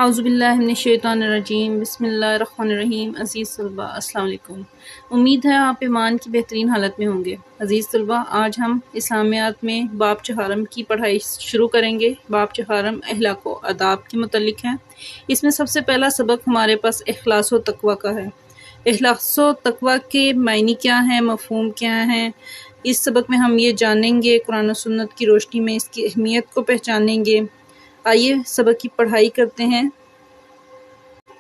اعوذ باللہ من الشیطان الرجیم بسم اللہ الرحمن الرحیم۔ عزیز طلباء السلام علیکم۔ امید ہے آپ ایمان کی بہترین حالت میں ہوں گے۔ عزیز طلباء، آج ہم اسلامیات میں باب چہارم کی پڑھائی شروع کریں گے۔ باب چہارم اخلاق و آداب کے متعلق ہے۔ اس میں سب سے پہلا سبق ہمارے پاس اخلاص و تقوی کا ہے۔ اخلاص و تقوی کے معنی کیا ہیں، مفہوم کیا ہیں، اس سبق میں ہم یہ جانیں گے۔ قرآن و سنت کی روشنی میں اس کی اہمیت کو پہچانیں گے۔ آئیے سبق کی پڑھائی کرتے ہیں۔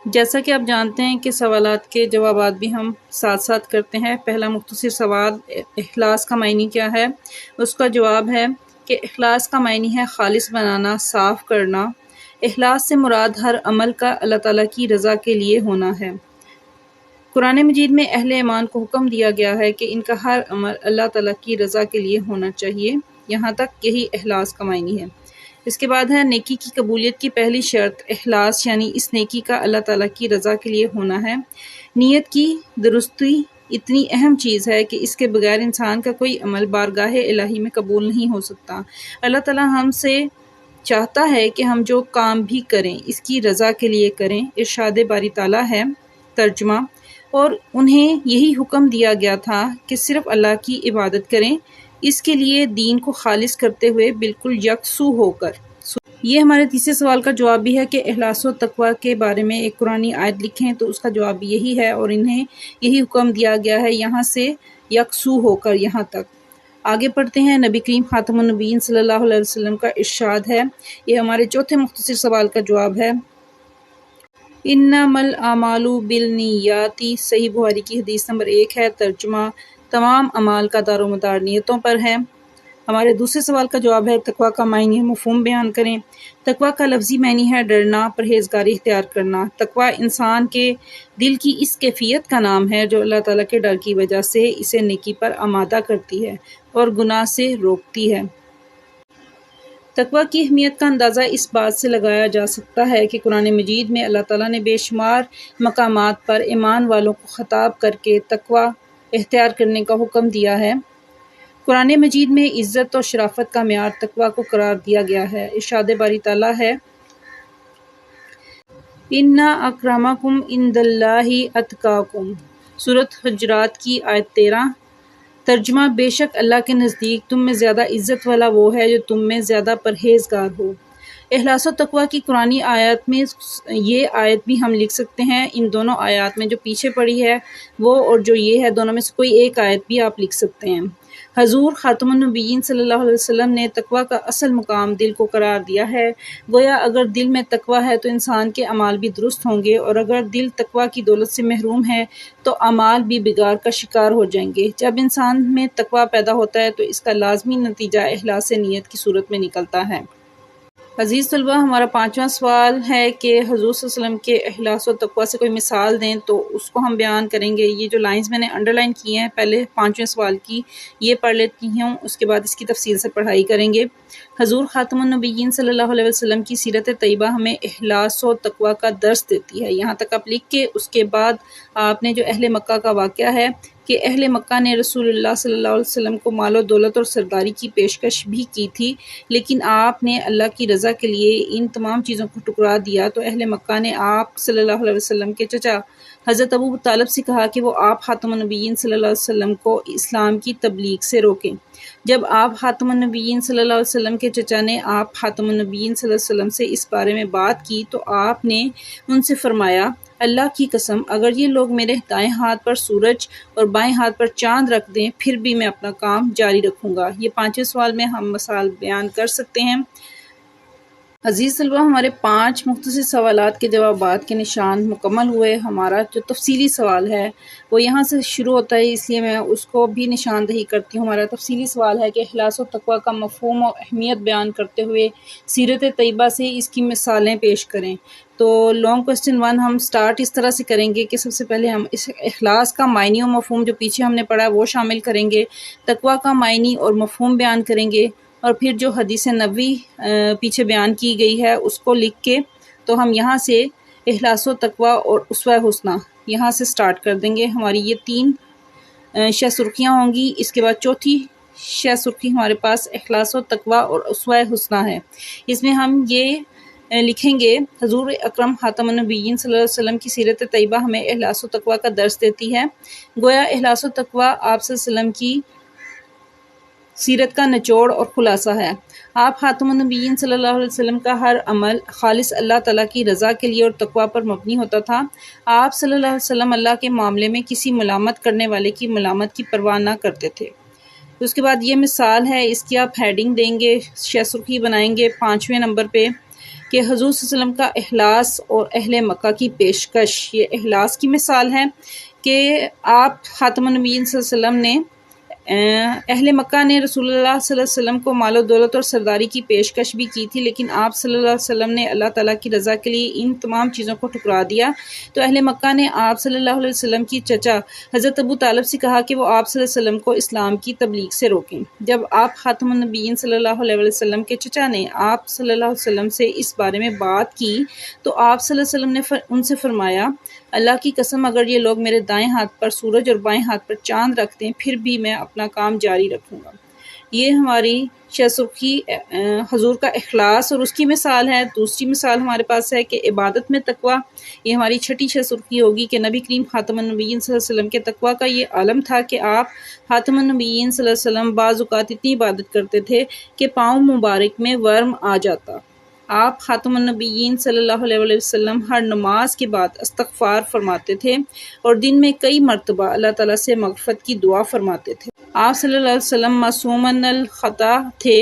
جیسا کہ آپ جانتے ہیں کہ سوالات کے جوابات بھی ہم ساتھ ساتھ کرتے ہیں۔ پہلا مختصر سوال، اخلاص کا معنی کیا ہے؟ اس کا جواب ہے کہ اخلاص کا معنی ہے خالص بنانا، صاف کرنا۔ اخلاص سے مراد ہر عمل کا اللہ تعالیٰ کی رضا کے لیے ہونا ہے۔ قرآن مجید میں اہل ایمان کو حکم دیا گیا ہے کہ ان کا ہر عمل اللہ تعالیٰ کی رضا کے لیے ہونا چاہیے۔ یہاں تک یہی اخلاص کا معنی ہے۔ اس کے بعد ہے نیکی کی قبولیت کی پہلی شرط اخلاص، یعنی اس نیکی کا اللہ تعالیٰ کی رضا کے لیے ہونا ہے۔ نیت کی درستی اتنی اہم چیز ہے کہ اس کے بغیر انسان کا کوئی عمل بارگاہ الہی میں قبول نہیں ہو سکتا۔ اللہ تعالیٰ ہم سے چاہتا ہے کہ ہم جو کام بھی کریں اس کی رضا کے لیے کریں۔ ارشاد باری تعالیٰ ہے، ترجمہ، اور انہیں یہی حکم دیا گیا تھا کہ صرف اللہ کی عبادت کریں، اس کے لیے دین کو خالص کرتے ہوئے بالکل یکسو ہو کر۔ یہ ہمارے تیسرے سوال کا جواب بھی ہے کہ اخلاص و تقوی کے بارے میں ایک قرآنی آیت لکھیں، تو اس کا جواب بھی یہی ہے، اور انہیں یہی حکم دیا گیا ہے یہاں سے یکسو ہو کر یہاں تک۔ آگے پڑھتے ہیں۔ نبی کریم خاتم النبیین صلی اللہ علیہ وسلم کا ارشاد ہے، یہ ہمارے چوتھے مختصر سوال کا جواب ہے۔ انما الاعمال بالنیات، صحیح بخاری کی حدیث نمبر 1 ہے۔ ترجمہ، تمام اعمال کا دار و مدار نیتوں پر ہے۔ ہمارے دوسرے سوال کا جواب ہے تقوی کا معنی ہے، مفہوم بیان کریں۔ تقوی کا لفظی معنی ہے ڈرنا، پرہیزگاری اختیار کرنا۔ تقوی انسان کے دل کی اس کیفیت کا نام ہے جو اللہ تعالیٰ کے ڈر کی وجہ سے اسے نیکی پر آمادہ کرتی ہے اور گناہ سے روکتی ہے۔ تقوی کی اہمیت کا اندازہ اس بات سے لگایا جا سکتا ہے کہ قرآن مجید میں اللہ تعالیٰ نے بے شمار مقامات پر ایمان والوں کو خطاب کر کے تقوی اختیار کرنے کا حکم دیا ہے۔ قرآن مجید میں عزت اور شرافت کا معیار تقوی کو قرار دیا گیا ہے۔ ارشاد باری تعالیٰ ہے، ان اکرمکم عند اللہ اتقاکم، سورۃ حجرات کی آیت 13۔ ترجمہ، بے شک اللہ کے نزدیک تم میں زیادہ عزت والا وہ ہے جو تم میں زیادہ پرہیزگار ہو۔ اخلاص و تقوی کی قرآنی آیات میں یہ آیت بھی ہم لکھ سکتے ہیں۔ ان دونوں آیات میں جو پیچھے پڑی ہے وہ اور جو یہ ہے، دونوں میں سے کوئی ایک آیت بھی آپ لکھ سکتے ہیں۔ حضور خاتم النبیین صلی اللہ علیہ وسلم نے تقوی کا اصل مقام دل کو قرار دیا ہے۔ گویا اگر دل میں تقوی ہے تو انسان کے اعمال بھی درست ہوں گے، اور اگر دل تقوی کی دولت سے محروم ہے تو اعمال بھی بگاڑ کا شکار ہو جائیں گے۔ جب انسان میں تقوی پیدا ہوتا ہے تو اس کا لازمی نتیجہ اخلاص نیت کی صورت میں نکلتا ہے۔ عزیز طلبہ، ہمارا پانچواں سوال ہے کہ حضور صلی اللہ علیہ وسلم کے اخلاص و تقوی سے کوئی مثال دیں، تو اس کو ہم بیان کریں گے۔ یہ جو لائنز میں نے انڈر لائن کی ہیں پہلے پانچویں سوال کی، یہ پڑھ لیتی ہوں، اس کے بعد اس کی تفصیل سے پڑھائی کریں گے۔ حضور خاتم النبیین صلی اللہ علیہ وسلم کی سیرت طیبہ ہمیں اخلاص و تقوی کا درس دیتی ہے۔ یہاں تک آپ لکھ کے اس کے بعد آپ نے جو اہل مکہ کا واقعہ ہے کہ اہل مکہ نے رسول اللہ صلی اللہ علیہ وسلم کو مال و دولت اور سرداری کی پیشکش بھی کی تھی، لیکن آپ نے اللہ کی رضا کے لیے ان تمام چیزوں کو ٹکرا دیا، تو اہل مکہ نے آپ صلی اللہ علیہ وسلم کے چچا حضرت ابو طالب سے کہا کہ وہ آپ خاتم النبیین صلی اللہ علیہ وسلم کو اسلام کی تبلیغ سے روکیں۔ جب آپ خاتم النبیین صلی اللہ علیہ وسلم کے چچا نے آپ خاتم النبیین صلی اللہ علیہ وسلم سے اس بارے میں بات کی، تو آپ نے ان سے فرمایا، اللہ کی قسم، اگر یہ لوگ میرے دائیں ہاتھ پر سورج اور بائیں ہاتھ پر چاند رکھ دیں پھر بھی میں اپنا کام جاری رکھوں گا۔ یہ پانچویں سوال میں ہم مثال بیان کر سکتے ہیں۔ عزیز طلبہ، ہمارے 5 مختصر سوالات کے جوابات کے نشان مکمل ہوئے۔ ہمارا جو تفصیلی سوال ہے وہ یہاں سے شروع ہوتا ہے، اس لیے میں اس کو بھی نشاندہی کرتی ہوں۔ ہمارا تفصیلی سوال ہے کہ اخلاص و تقوی کا مفہوم اور اہمیت بیان کرتے ہوئے سیرت طیبہ سے اس کی مثالیں پیش کریں۔ تو لانگ کوسچن 1 ہم سٹارٹ اس طرح سے کریں گے کہ سب سے پہلے ہم اس اخلاص کا معنی و مفہوم جو پیچھے ہم نے پڑھا وہ شامل کریں گے، تقوی کا معنی اور مفہوم بیان کریں گے، اور پھر جو حدیث نبوی پیچھے بیان کی گئی ہے اس کو لکھ کے تو ہم یہاں سے اخلاص و تقوی اور اسوہ حسنہ یہاں سے سٹارٹ کر دیں گے۔ ہماری یہ 3 شہ سرخیاں ہوں گی۔ اس کے بعد چوتھی شہ سرخی ہمارے پاس اخلاص و تقوی اور اسوہ حسنہ ہے۔ اس میں ہم یہ لکھیں گے حضور اکرم خاتم النبیین صلی اللہ علیہ وسلم کی سیرت طیبہ ہمیں اخلاص و تقویٰ کا درس دیتی ہے۔ گویا اخلاص و تقویٰ آپ صلی اللہ علیہ وسلم کی سیرت کا نچوڑ اور خلاصہ ہے۔ آپ خاتم النبیین صلی اللہ علیہ وسلم کا ہر عمل خالص اللہ تعالیٰ کی رضا کے لیے اور تقویٰ پر مبنی ہوتا تھا۔ آپ صلی اللہ علیہ وسلم اللہ کے معاملے میں کسی ملامت کرنے والے کی ملامت کی پرواہ نہ کرتے تھے۔ اس کے بعد یہ مثال ہے، اس کی آپ ہیڈنگ دیں گے، شہ سرخی بنائیں گے 5ویں نمبر پہ کہ حضور صلی اللہ علیہ وسلم کا اخلاص اور اہل مکہ کی پیشکش۔ یہ اخلاص کی مثال ہے کہ آپ خاتم النبیین صلی اللہ علیہ وسلم نے اہل مکہ نے رسول اللہ صلی اللہ علیہ وسلم کو مال و دولت اور سرداری کی پیشکش بھی کی تھی، لیکن آپ صلی اللہ علیہ وسلم نے اللہ تعالیٰ کی رضا کے لیے ان تمام چیزوں کو ٹھکرا دیا۔ تو اہل مکہ نے آپ صلی اللہ علیہ وسلم کی چچا حضرت ابو طالب سے کہا کہ وہ آپ صلی اللہ علیہ وسلم کو اسلام کی تبلیغ سے روکیں۔ جب آپ خاتم النبیین صلی اللہ علیہ وسلم کے چچا نے آپ صلی اللہ علیہ وسلم سے اس بارے میں بات کی تو آپ صلی اللہ علیہ وسلم نے ان سے فرمایا، اللہ کی قسم اگر یہ لوگ میرے دائیں ہاتھ پر سورج اور بائیں ہاتھ پر چاند رکھ دیں پھر بھی میں اپنا کام جاری رکھوں گا۔ یہ ہماری شہ سرخی حضور کا اخلاص اور اس کی مثال ہے۔ دوسری مثال ہمارے پاس ہے کہ عبادت میں تقویٰ۔ یہ ہماری چھٹی شہ سرخی ہوگی کہ نبی کریم خاتم النبیین صلی اللہ علیہ وسلم کے تقویٰ کا یہ عالم تھا کہ آپ خاتم النبیین صلی اللہ علیہ وسلم بعض اوقات اتنی عبادت کرتے تھے کہ پاؤں مبارک میں ورم آ جاتا۔ آپ خاتم النبیین صلی اللہ علیہ وسلم ہر نماز کے بعد استغفار فرماتے تھے اور دن میں کئی مرتبہ اللہ تعالیٰ سے مغفرت کی دعا فرماتے تھے۔ آپ صلی اللہ علیہ وسلم معصومن الخطا تھے۔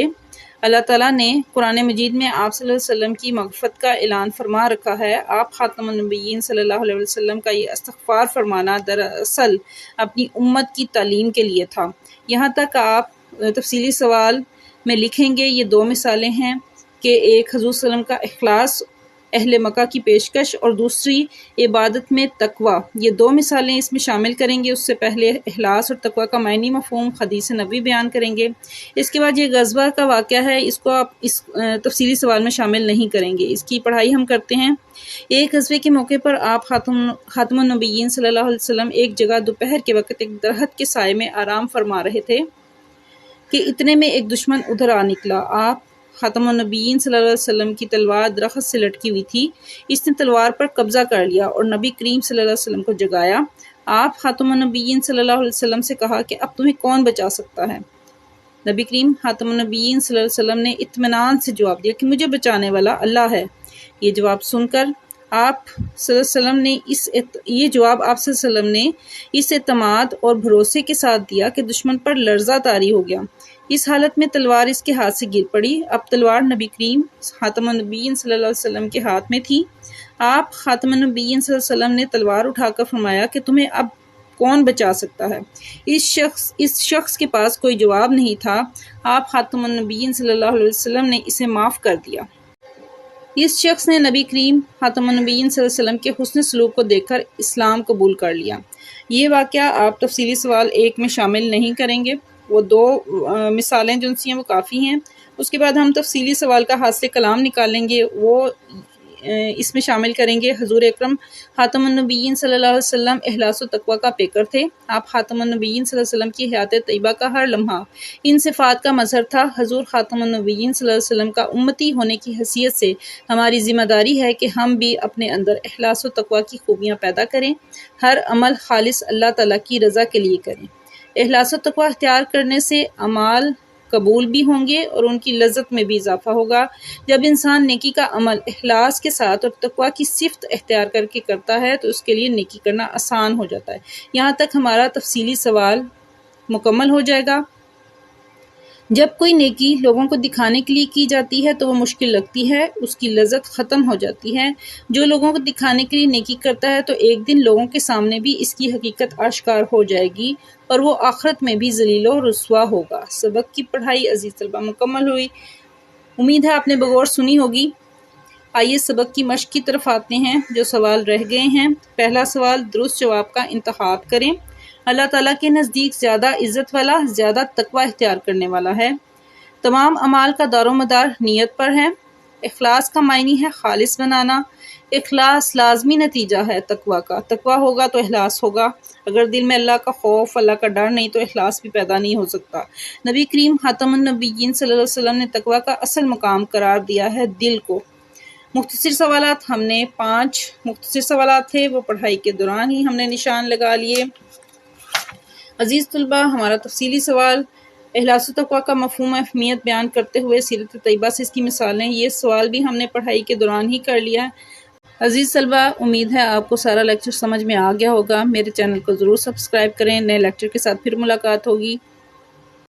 اللہ تعالیٰ نے قرآن مجید میں آپ صلی اللہ علیہ وسلم کی مغفرت کا اعلان فرما رکھا ہے۔ آپ خاتم النبیین صلی اللہ علیہ وسلم کا یہ استغفار فرمانا دراصل اپنی امت کی تعلیم کے لیے تھا۔ یہاں تک آپ تفصیلی سوال میں لکھیں گے۔ یہ 2 مثالیں ہیں کہ ایک حضور صلی اللہ علیہ وسلم کا اخلاص اہل مکہ کی پیشکش اور دوسری عبادت میں تقویٰ۔ یہ 2 مثالیں اس میں شامل کریں گے۔ اس سے پہلے اخلاص اور تقویٰ کا معنی مفہوم حدیث نبوی بیان کریں گے۔ اس کے بعد یہ غزوہ کا واقعہ ہے، اس کو آپ اس تفصیلی سوال میں شامل نہیں کریں گے، اس کی پڑھائی ہم کرتے ہیں۔ ایک غزوے کے موقع پر آپ خاتم النبیین صلی اللہ علیہ وسلم ایک جگہ دوپہر کے وقت ایک درخت کے سائے میں آرام فرما رہے تھے کہ اتنے میں ایک دشمن ادھر آ نکلا۔ آپ خاتم النبیین صلی اللہ علیہ وسلم کی تلوار درخت سے لٹکی ہوئی تھی۔ اس نے تلوار پر قبضہ کر لیا اور نبی کریم صلی اللہ علیہ وسلم کو جگایا۔ آپ خاتم النبیین صلی اللہ علیہ وسلم سے کہا کہ اب تمہیں کون بچا سکتا ہے؟ نبی کریم خاتم النبیین صلی اللہ علیہ وسلم نے اطمینان سے جواب دیا کہ مجھے بچانے والا اللہ ہے۔ یہ جواب سن کر آپ صلی اللہ علیہ وسلم نے اس اعتماد اور بھروسے کے ساتھ دیا کہ دشمن پر لرزہ طاری ہو گیا۔ اس حالت میں تلوار اس کے ہاتھ سے گر پڑی۔ اب تلوار نبی کریم خاتم النبیین صلی اللہ علیہ وسلم کے ہاتھ میں تھی۔ آپ خاتم النبیین صلی اللہ علیہ وسلم نے تلوار اٹھا کر فرمایا کہ تمہیں اب کون بچا سکتا ہے؟ اس شخص کے پاس کوئی جواب نہیں تھا۔ آپ خاتم النبیین صلی اللہ علیہ وسلم نے اسے معاف کر دیا۔ اس شخص نے نبی کریم خاتم النبیین صلی اللہ علیہ وسلم کے حسن سلوک کو دیکھ کر اسلام قبول کر لیا۔ یہ واقعہ آپ تفصیلی سوال 1 میں شامل نہیں کریں گے، وہ 2 مثالیں جو سی ہیں وہ کافی ہیں۔ اس کے بعد ہم تفصیلی سوال کا حاصل کلام نکالیں گے، وہ اس میں شامل کریں گے حضور اکرم خاتم النبیین صلی اللہ علیہ وسلم اخلاص و تقویٰ کا پیکر تھے۔ آپ خاتم النبیین صلی اللہ علیہ وسلم کی حیات طیبہ کا ہر لمحہ ان صفات کا مظہر تھا۔ حضور خاتم النبیین صلی اللہ علیہ وسلم کا امتی ہونے کی حیثیت سے ہماری ذمہ داری ہے کہ ہم بھی اپنے اندر اخلاص و تقویٰ کی خوبیاں پیدا کریں، ہر عمل خالص اللہ تعالیٰ کی رضا کے لیے کریں۔ اخلاص و تقویٰ اختیار کرنے سے اعمال قبول بھی ہوں گے اور ان کی لذت میں بھی اضافہ ہوگا۔ جب انسان نیکی کا عمل اخلاص کے ساتھ اور تقویٰ کی صفت اختیار کر کے کرتا ہے تو اس کے لیے نیکی کرنا آسان ہو جاتا ہے۔ یہاں تک ہمارا تفصیلی سوال مکمل ہو جائے گا۔ جب کوئی نیکی لوگوں کو دکھانے کے لیے کی جاتی ہے تو وہ مشکل لگتی ہے، اس کی لذت ختم ہو جاتی ہے۔ جو لوگوں کو دکھانے کے لیے نیکی کرتا ہے تو ایک دن لوگوں کے سامنے بھی اس کی حقیقت آشکار ہو جائے گی اور وہ آخرت میں بھی ذلیل و رسوا ہوگا۔ سبق کی پڑھائی عزیز طلبہ مکمل ہوئی، امید ہے آپ نے بغور سنی ہوگی۔ آئیے سبق کی مشق کی طرف آتے ہیں۔ جو سوال رہ گئے ہیں، پہلا سوال درست جواب کا انتخاب کریں۔ اللہ تعالیٰ کے نزدیک زیادہ عزت والا زیادہ تقویٰ اختیار کرنے والا ہے۔ تمام اعمال کا دار و مدار نیت پر ہے۔ اخلاص کا معنی ہے خالص بنانا۔ اخلاص لازمی نتیجہ ہے تقویٰ کا۔ تقویٰ ہوگا تو اخلاص ہوگا۔ اگر دل میں اللہ کا خوف، اللہ کا ڈر نہیں تو اخلاص بھی پیدا نہیں ہو سکتا۔ نبی کریم خاتم النبیین صلی اللہ علیہ وسلم نے تقویٰ کا اصل مقام قرار دیا ہے دل کو۔ مختصر سوالات ہم نے 5 مختصر سوالات تھے، وہ پڑھائی کے دوران ہی ہم نے نشان لگا لیے۔ عزیز طلبہ، ہمارا تفصیلی سوال اخلاص و تقویٰ کا مفہوم اہمیت بیان کرتے ہوئے سیرت طیبہ سے اس کی مثالیں، یہ سوال بھی ہم نے پڑھائی کے دوران ہی کر لیا ہے۔ عزیز طلبہ، امید ہے آپ کو سارا لیکچر سمجھ میں آ گیا ہوگا۔ میرے چینل کو ضرور سبسکرائب کریں، نئے لیکچر کے ساتھ پھر ملاقات ہوگی۔